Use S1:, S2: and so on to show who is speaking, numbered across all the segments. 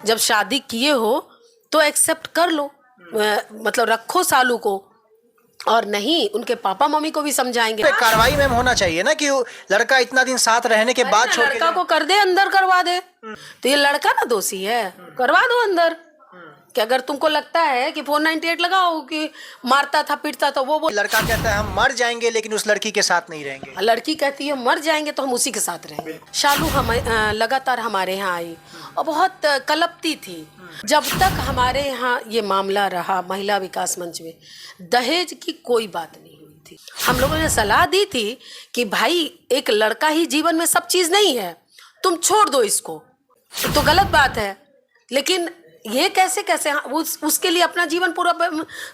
S1: जब शादी किए हो तो एक्सेप्ट कर लो, मतलब रखो सालू को, और नहीं उनके पापा मम्मी को भी समझाएंगे।
S2: कार्रवाई मैम होना चाहिए ना कि लड़का इतना दिन साथ रहने के बाद छोड़ के
S1: लड़का को कर दे, अंदर करवा दे। तो ये लड़का ना दोषी है, करवा दो अंदर। कि अगर तुमको लगता है कि 498 लगाओ कि मारता था पीटता था, वो
S2: लड़का कहता है हम मर जाएंगे लेकिन उस लड़की के साथ नहीं रहेंगे।
S1: लड़की कहती है मर जाएंगे तो हम उसी के साथ रहेंगे। शालू हम लगातार हमारे यहाँ आई और बहुत कलपती थी। जब तक हमारे यहाँ ये मामला रहा महिला विकास मंच में, दहेज की कोई बात नहीं हुई थी। हम लोगों ने सलाह दी थी कि भाई एक लड़का ही जीवन में सब चीज नहीं है, तुम छोड़ दो इसको, तो गलत बात है। लेकिन ये कैसे कैसे उसके लिए अपना जीवन पूरा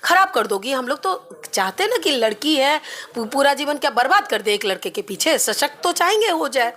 S1: खराब कर दोगी। हम लोग तो चाहते हैं ना कि लड़की है पूरा जीवन क्या बर्बाद कर दे एक लड़के के पीछे, सशक्त तो चाहेंगे हो जाए।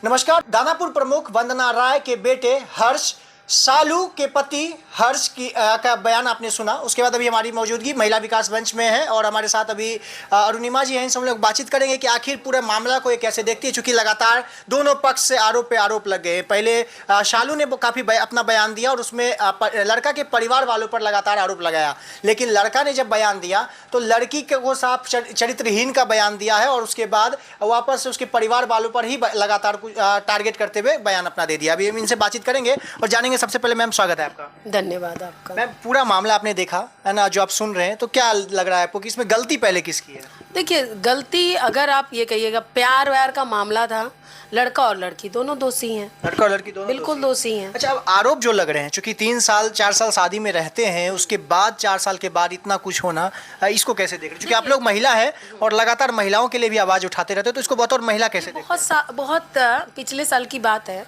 S2: नमस्कार। दानापुर प्रमुख वंदना राय के बेटे हर्ष, सालू के पति हर्ष की का बयान आपने सुना। उसके बाद अभी हमारी मौजूदगी महिला विकास मंच में है और हमारे साथ अभी अरुणिमा जी हैं। इनसे हम लोग बातचीत करेंगे कि आखिर पूरे मामला को ये कैसे देखती है, चूंकि लगातार दोनों पक्ष से आरोप पे आरोप लग गए। पहले शालू ने काफ़ी अपना बयान दिया और उसमें लड़का के परिवार वालों पर लगातार आरोप लगाया, लेकिन लड़का ने जब बयान दिया तो लड़की को साफ चरित्रहीन का बयान दिया है और उसके बाद वापस से उसके परिवार वालों पर ही लगातार टारगेट करते हुए बयान अपना दे दिया। अभी हम इनसे बातचीत करेंगे और जानेंगे। सबसे पहले मैम स्वागत है आपका।
S1: धन्यवाद आपका।
S2: मैम पूरा मामला आपने देखा है ना, जो आप सुन रहे हैं, तो क्या लग रहा है आपको कि इसमें गलती पहले किसकी है?
S1: देखिए, गलती अगर आप ये कहिएगा, प्यार व्यार का मामला था, लड़का और लड़की दोनों दोषी हैं।
S2: लड़का और लड़की दोनों
S1: बिल्कुल दोषी हैं।
S2: अच्छा, अब आरोप जो लग रहे हैं, चूंकि 3 साल 4 साल शादी में रहते हैं, उसके बाद 4 साल के बाद इतना कुछ होना, इसको कैसे देख रहे हैं? क्योंकि आप लोग महिला है और लगातार महिलाओं के लिए भी आवाज उठाते रहते हो, तो इसको बतौर महिला कैसे देख रहे हैं?
S1: बहुत पिछले साल की बात है।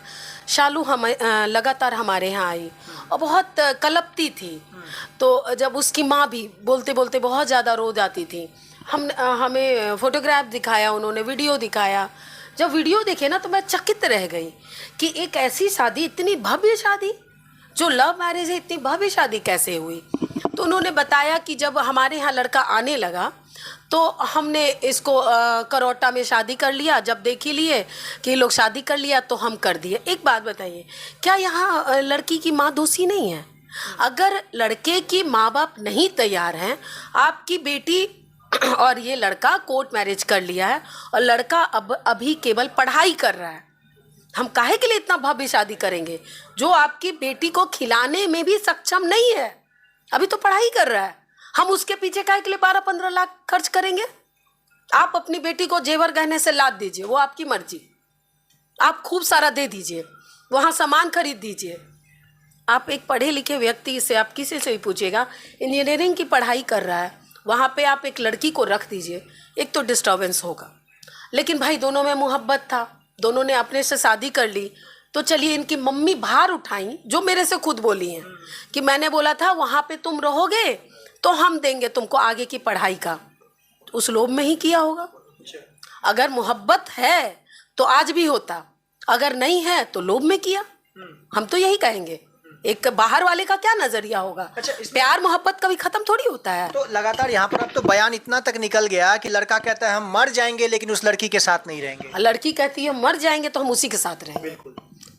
S1: शालू हम लगातार हमारे यहाँ आई और बहुत कलपती थी। तो जब उसकी माँ भी बोलते बोलते बहुत ज़्यादा रो जाती थी, हमें फोटोग्राफ दिखाया, उन्होंने वीडियो दिखाया। जब वीडियो देखे ना तो मैं चकित रह गई कि एक ऐसी शादी, इतनी भव्य शादी जो लव मैरिज है, इतनी भव्य शादी कैसे हुई। तो उन्होंने बताया कि जब हमारे यहाँ लड़का आने लगा तो हमने इसको करौटा में शादी कर लिया। जब देख ही लिए कि लोग शादी कर लिया तो हम कर दिए। एक बात बताइए, क्या यहाँ लड़की की माँ दोषी नहीं है? अगर लड़के की माँ बाप नहीं तैयार हैं, आपकी बेटी और ये लड़का कोर्ट मैरिज कर लिया है और लड़का अभी केवल पढ़ाई कर रहा है, हम काहे के लिए इतना भव्य शादी करेंगे जो आपकी बेटी को खिलाने में भी सक्षम नहीं है? अभी तो पढ़ाई कर रहा है, हम उसके पीछे काहे के लिए 12-15 लाख खर्च करेंगे? आप अपनी बेटी को जेवर गहने से लाद दीजिए, वो आपकी मर्जी, आप खूब सारा दे दीजिए, वहाँ सामान खरीद दीजिए। आप एक पढ़े लिखे व्यक्ति से, आप किसी से भी पूछिएगा, इंजीनियरिंग की पढ़ाई कर रहा है, वहाँ पे आप एक लड़की को रख दीजिए, एक तो डिस्टर्बेंस होगा। लेकिन भाई दोनों में मोहब्बत था, दोनों ने अपने से शादी कर ली। तो चलिए, इनकी मम्मी भार उठाई, जो मेरे से खुद बोली हैं कि मैंने बोला था वहाँ पे तुम रहोगे तो हम देंगे तुमको आगे की पढ़ाई का, उस लोभ में ही किया होगा। अगर मोहब्बत है तो आज भी होता, अगर नहीं है तो लोभ में किया। हम तो यही कहेंगे। एक बाहर वाले का क्या नजरिया होगा?
S2: अच्छा,
S1: प्यार मोहब्बत कभी खत्म थोड़ी होता है।
S2: तो लगातार यहाँ पर अब तो बयान इतना तक निकल गया कि लड़का कहता है हम मर जाएंगे लेकिन उस लड़की के साथ नहीं रहेंगे,
S1: लड़की कहती है मर जाएंगे तो हम उसी के साथ रहेंगे।
S2: बिल्कुल।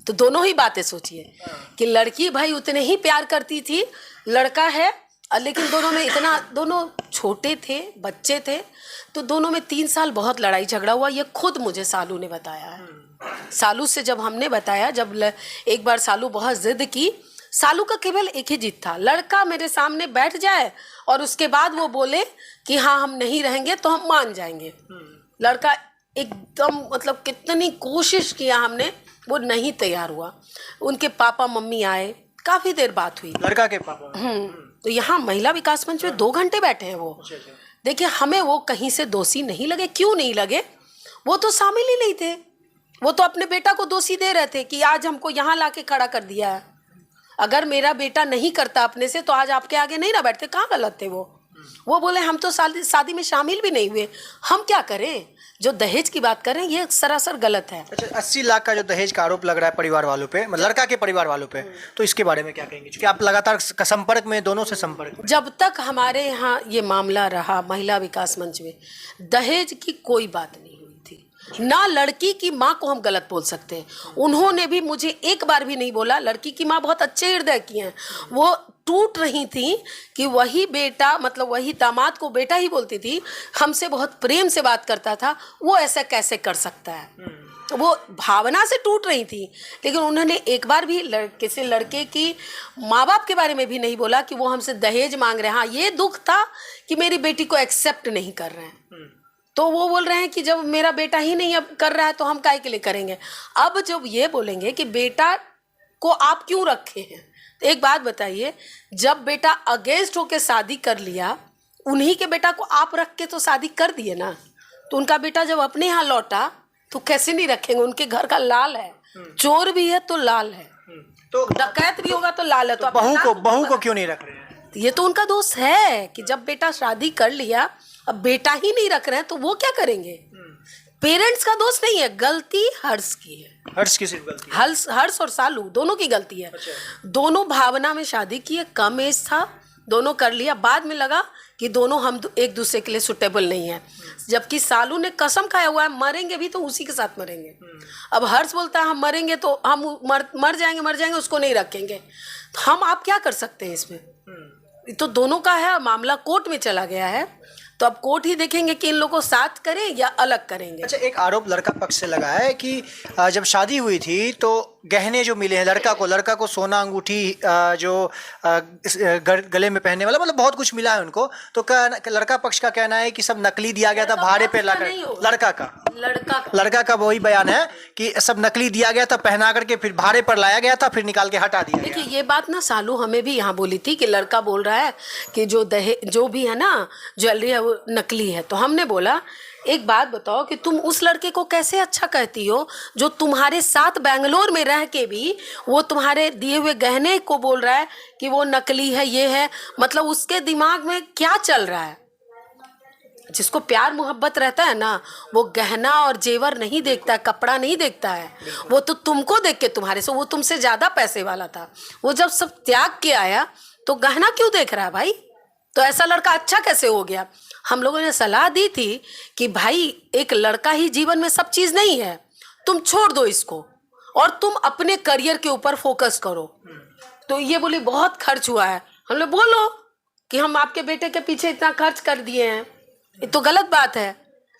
S1: तो दोनों ही बातें सोचिए कि लड़की भाई उतने ही प्यार करती थी, लड़का है, लेकिन दोनों में इतना, दोनों छोटे थे, बच्चे थे, तो दोनों में 3 साल बहुत लड़ाई झगड़ा हुआ। ये खुद मुझे सालू ने बताया है। सालू से जब हमने बताया, जब एक बार सालू बहुत जिद की, सालू का केवल एक ही जिद था, लड़का मेरे सामने बैठ जाए और उसके बाद वो बोले कि हाँ हम नहीं रहेंगे तो हम मान जाएंगे। लड़का एकदम, मतलब कितनी कोशिश किया हमने, वो नहीं तैयार हुआ। उनके पापा मम्मी आए, काफ़ी देर बात हुई,
S2: लड़का के पापा।
S1: तो यहाँ महिला विकास मंच में 2 घंटे बैठे हैं वो। देखिए, हमें वो कहीं से दोषी नहीं लगे। क्यों नहीं लगे? वो तो शामिल ही नहीं थे। वो तो अपने बेटा को दोषी दे रहे थे कि आज हमको यहाँ लाके खड़ा कर दिया है। अगर मेरा बेटा नहीं करता अपने से तो आज आपके आगे नहीं ना बैठते। कहाँ गलत थे वो बोले हम तो शादी में शामिल भी नहीं हुए, हम क्या करें? जो दहेज की बात कर रहे हैं ये सरासर गलत है।
S2: अच्छा, 80 लाख का जो दहेज का आरोप लग रहा है परिवार वालों पे, लड़का के परिवार वालों पे, तो इसके बारे में क्या कहेंगे? क्योंकि आप लगातार संपर्क में, दोनों से संपर्क में।
S1: जब तक हमारे यहाँ ये मामला रहा महिला विकास मंच में, दहेज की कोई बात नहीं हुई थी। ना लड़की की माँ को हम गलत बोल सकते हैं। उन्होंने भी मुझे एक बार भी नहीं बोला। लड़की की माँ बहुत अच्छे हृदय की हैं, वो टूट रही थी कि वही बेटा, मतलब वही दामाद को बेटा ही बोलती थी, हमसे बहुत प्रेम से बात करता था, वो ऐसा कैसे कर सकता है। तो वो भावना से टूट रही थी, लेकिन उन्होंने एक बार भी किसी लड़के की माँ बाप के बारे में भी नहीं बोला कि वो हमसे दहेज मांग रहे हैं। हाँ, ये दुख था कि मेरी बेटी को एक्सेप्ट नहीं कर रहे हैं। तो वो बोल रहे हैं कि जब मेरा बेटा ही नहीं अब कर रहा है तो हम काहे के लिए करेंगे। अब जब ये बोलेंगे कि बेटा को आप क्यों रखे हैं, तो एक बात बताइए, जब बेटा अगेंस्ट होके शादी कर लिया, उन्हीं के बेटा को आप रख के तो शादी कर दिए ना, तो उनका बेटा जब अपने यहाँ लौटा तो कैसे नहीं रखेंगे। उनके घर का लाल है, चोर भी है तो लाल है,
S2: तो
S1: डकैत भी होगा तो लाल है। तो
S2: बहू को क्यों नहीं रख रहे हैं?
S1: ये तो उनका दोष है कि जब बेटा शादी कर लिया, अब बेटा ही नहीं रख रहे हैं तो वो क्या करेंगे। पेरेंट्स का दोष नहीं है, गलती हर्ष की है।
S2: हर्ष की सिर्फ गलती है?
S1: हर्ष और सालू दोनों की गलती है।
S2: अच्छा।
S1: दोनों भावना में शादी की है, कम एज था, दोनों कर लिया, बाद में लगा कि दोनों हम एक दूसरे के लिए सुटेबल नहीं है। जबकि सालू ने कसम खाया हुआ है मरेंगे भी तो उसी के साथ मरेंगे। अब हर्ष बोलता है हम मरेंगे तो हम मर जाएंगे, उसको नहीं रखेंगे। तो हम आप क्या कर सकते हैं इसमें। तो दोनों का है, मामला कोर्ट में चला गया है, तो अब कोर्ट ही देखेंगे कि इन लोगों को साथ करें या अलग करेंगे।
S2: अच्छा, एक आरोप लड़का पक्ष से लगा है कि जब शादी हुई थी तो गहने जो मिले हैं लड़का को सोना, अंगूठी, जो गले में पहनने वाला, मतलब बहुत कुछ मिला है उनको, तो लड़का पक्ष का कहना है कि सब नकली दिया गया था, भाड़े पे लाकर। लड़का का वही बयान है कि सब नकली दिया गया था, पहना करके फिर भाड़े पर लाया गया था, फिर निकाल के हटा दिया।
S1: देखिए, ये बात ना सालू हमें भी यहाँ बोली थी कि लड़का बोल रहा है कि जो भी है ना ज्वेलरी है वो नकली है। तो हमने बोला एक बात बताओ कि तुम उस लड़के को कैसे अच्छा कहती हो जो तुम्हारे साथ बेंगलोर में रह के भी वो तुम्हारे दिए हुए गहने को बोल रहा है कि वो नकली है, ये है। मतलब उसके दिमाग में क्या चल रहा है। जिसको प्यार मोहब्बत रहता है ना, वो गहना और जेवर नहीं देखता है, कपड़ा नहीं देखता है। वो तो तुमको देख के तुम्हारे से, वो तुमसे ज्यादा पैसे वाला था, वो जब सब त्याग के आया तो गहना क्यों देख रहा है भाई। तो ऐसा लड़का अच्छा कैसे हो गया। हम लोगों ने सलाह दी थी कि भाई एक लड़का ही जीवन में सब चीज नहीं है, तुम छोड़ दो इसको और तुम अपने करियर के ऊपर फोकस करो। तो ये बोली बहुत खर्च हुआ है। हमने बोलो कि हम आपके बेटे के पीछे इतना खर्च कर दिए हैं, ये तो गलत बात है,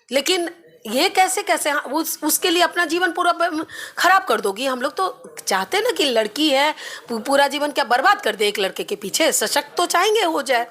S1: लेकिन ये कैसे उसके लिए अपना जीवन पूरा खराब कर दोगी। हम लोग तो चाहते ना कि लड़की है पूरा जीवन क्या बर्बाद कर दे एक लड़के के पीछे। सशक्त तो चाहेंगे हो जाए,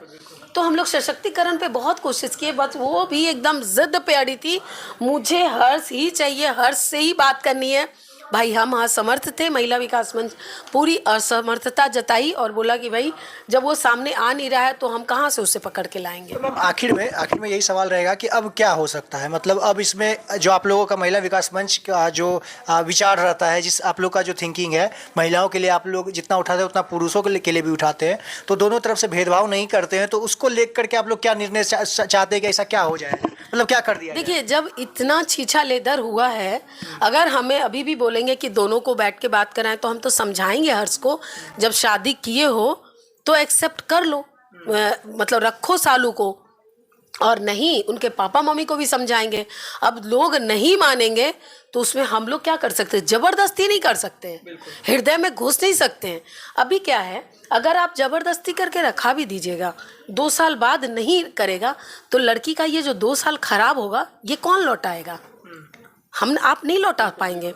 S1: तो हम लोग सशक्तिकरण पे बहुत कोशिश किए, बस वो भी एकदम जिद पे अड़ी थी, मुझे हर्ष ही चाहिए, हर्ष से ही बात करनी है। भाई हम असमर्थ थे, महिला विकास मंच पूरी असमर्थता जताई और बोला कि भाई जब वो सामने आ नहीं रहा है तो हम कहाँ से उसे पकड़ के लाएंगे।
S2: तो आखिर में यही सवाल रहेगा कि अब क्या हो सकता है। मतलब अब इसमें जो आप लोगों का महिला विकास मंच का जो विचार रहता है, जिस आप लोग का जो थिंकिंग है, महिलाओं के लिए आप लोग जितना उठाते हैं उतना पुरुषों के लिए भी उठाते हैं, तो दोनों तरफ से भेदभाव नहीं करते हैं, तो उसको लेकर के आप लोग क्या निर्णय चाहते हैं कि ऐसा क्या हो जाए, मतलब क्या कर दिया।
S1: देखिए, जब इतना छीछा लेदर हुआ है, अगर हमें अभी भी बोलेंगे कि दोनों को बैठ के बात कराएं तो हम तो समझाएंगे हर्ष को, जब शादी किए हो तो एक्सेप्ट कर लो, मतलब रखो सालू को, और नहीं उनके पापा मम्मी को भी समझाएंगे। अब लोग नहीं मानेंगे तो उसमें हम लोग क्या कर सकते हैं, जबरदस्ती नहीं कर सकते हैं, हृदय में घुस नहीं सकते हैं। अभी क्या है, अगर आप जबरदस्ती करके रखा भी दीजिएगा, 2 साल बाद नहीं करेगा तो लड़की का ये जो 2 साल खराब होगा ये कौन लौटाएगा, आप नहीं लौटा पाएंगे।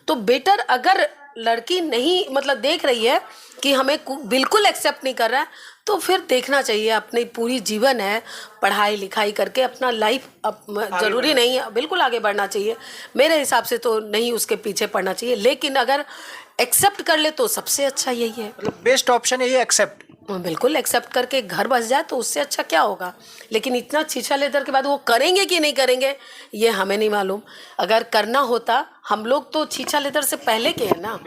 S1: तो बेटर अगर लड़की नहीं मतलब देख रही है कि हमें बिल्कुल एक्सेप्ट नहीं कर रहा है, तो फिर देखना चाहिए, अपनी पूरी जीवन है पढ़ाई लिखाई करके अपना लाइफ जरूरी नहीं है, बिल्कुल आगे बढ़ना चाहिए। मेरे हिसाब से तो नहीं उसके पीछे पड़ना चाहिए, लेकिन अगर एक्सेप्ट कर ले तो सबसे अच्छा यही है।
S2: मतलब बेस्ट ऑप्शन है ये एक्सेप्ट।
S1: बिल्कुल एक्सेप्ट करके घर बस जाए तो उससे अच्छा क्या होगा। लेकिन इतना छीछा लेदर के बाद वो करेंगे कि नहीं करेंगे ये हमें नहीं मालूम। अगर करना होता, हम लोग तो छीछा लेदर से पहले के हैं ना,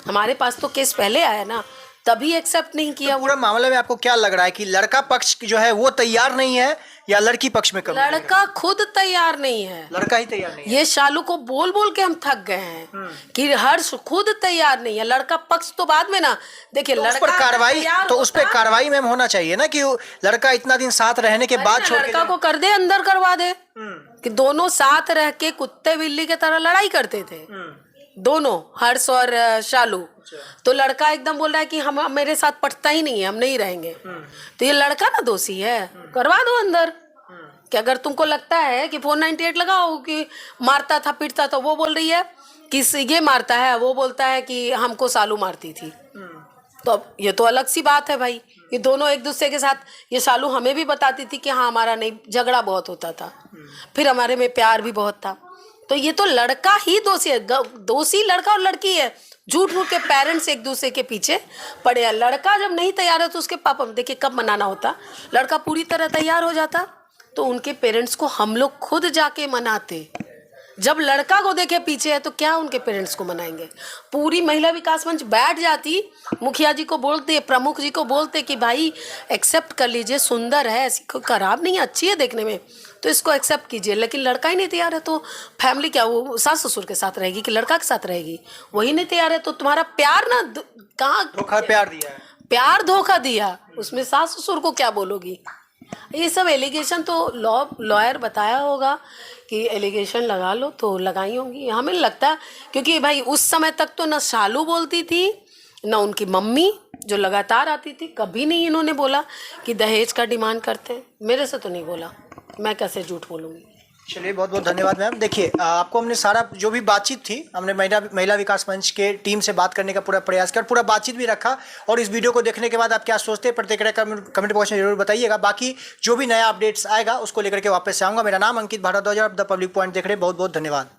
S1: हमारे पास तो केस पहले आया ना, तभी एक्सेप्ट नहीं किया।
S2: पूरा मामले में आपको क्या लग रहा है कि लड़का पक्ष जो है वो तैयार नहीं है या लड़की पक्ष में कमी है?
S1: लड़का खुद तैयार नहीं है,
S2: लड़का ही तैयार नहीं है।
S1: ये शालू को बोल बोल के हम थक गए हैं कि हर्ष खुद तैयार नहीं है। लड़का पक्ष तो बाद में ना, देखिए
S2: तो उस
S1: लड़का
S2: पर कार्रवाई,
S1: तैयार
S2: तो उस पर
S1: होता,
S2: कार्रवाई मैम होना चाहिए ना कि वो लड़का इतना दिन साथ रहने के बाद छोड़ के
S1: लड़का को कर दे, अंदर करवा दे। कि दोनों साथ रह के कुत्ते बिल्ली की तरह लड़ाई करते थे दोनों, हर्ष और शालू। तो लड़का एकदम बोल रहा है कि हम मेरे साथ पटता ही नहीं है, हम नहीं रहेंगे। तो ये लड़का ना दोषी है, करवा दो अंदर। कि अगर तुमको लगता है कि 498 लगाओ कि मारता था पीटता था, वो बोल रही है कि ये मारता है, वो बोलता है कि हमको शालू मारती थी। तो अब ये तो अलग सी बात है भाई, ये दोनों एक दूसरे के साथ, ये शालू हमें भी बताती थी कि हाँ हमारा नहीं, झगड़ा बहुत होता था, फिर हमारे में प्यार भी बहुत था। तो ये तो लड़का ही दोषी है, दोषी लड़का और लड़की है। झूठ मूठ के पेरेंट्स एक दूसरे के पीछे पड़े हैं। लड़का जब नहीं तैयार है तो उसके पापा, देखिए कब मनाना होता, लड़का पूरी तरह तैयार हो जाता तो उनके पेरेंट्स को हम लोग खुद जाके मनाते। जब लड़का को देखे पीछे है तो क्या उनके पेरेंट्स को मनाएंगे? पूरी महिला विकास मंच बैठ जाती, मुखिया जी को बोलते, प्रमुख जी को बोलते कि भाई एक्सेप्ट कर लीजिए, सुंदर है, ऐसी कोई खराब नहीं है, अच्छी है देखने में, तो इसको एक्सेप्ट कीजिए। लेकिन लड़का ही नहीं तैयार है तो फैमिली क्या, वो सास ससुर के साथ रहेगी कि लड़का के साथ रहेगी? वही नहीं तैयार है तो तुम्हारा प्यार ना कहाँ,
S2: धोखा प्यार दिया है,
S1: प्यार धोखा दिया, उसमें सास ससुर को क्या बोलोगी? ये सब एलिगेशन तो लॉयर बताया होगा कि एलिगेशन लगा लो, तो लगाई होंगी हमें लगता है। क्योंकि भाई उस समय तक तो ना शालू बोलती थी ना उनकी मम्मी जो लगातार आती थी, कभी नहीं इन्होंने बोला कि दहेज का डिमांड करते हैं। मेरे से तो नहीं बोला, मैं कैसे झूठ बोलूँगी।
S2: चलिए बहुत बहुत धन्यवाद मैम। देखिए आपको हमने सारा जो भी बातचीत थी, हमने महिला विकास मंच के टीम से बात करने का पूरा प्रयास किया, पूरा बातचीत भी रखा। और इस वीडियो को देखने के बाद आप क्या सोचते हैं, प्रतिक्रिया कमेंट बॉक्स में जरूर बताइएगा। बाकी जो भी नया अपडेट्स आएगा उसको लेकर के वापस से आऊँगा। मेरा नाम अंकित भारद्वाज, द पब्लिक पॉइंट देख रहे हैं। बहुत बहुत धन्यवाद।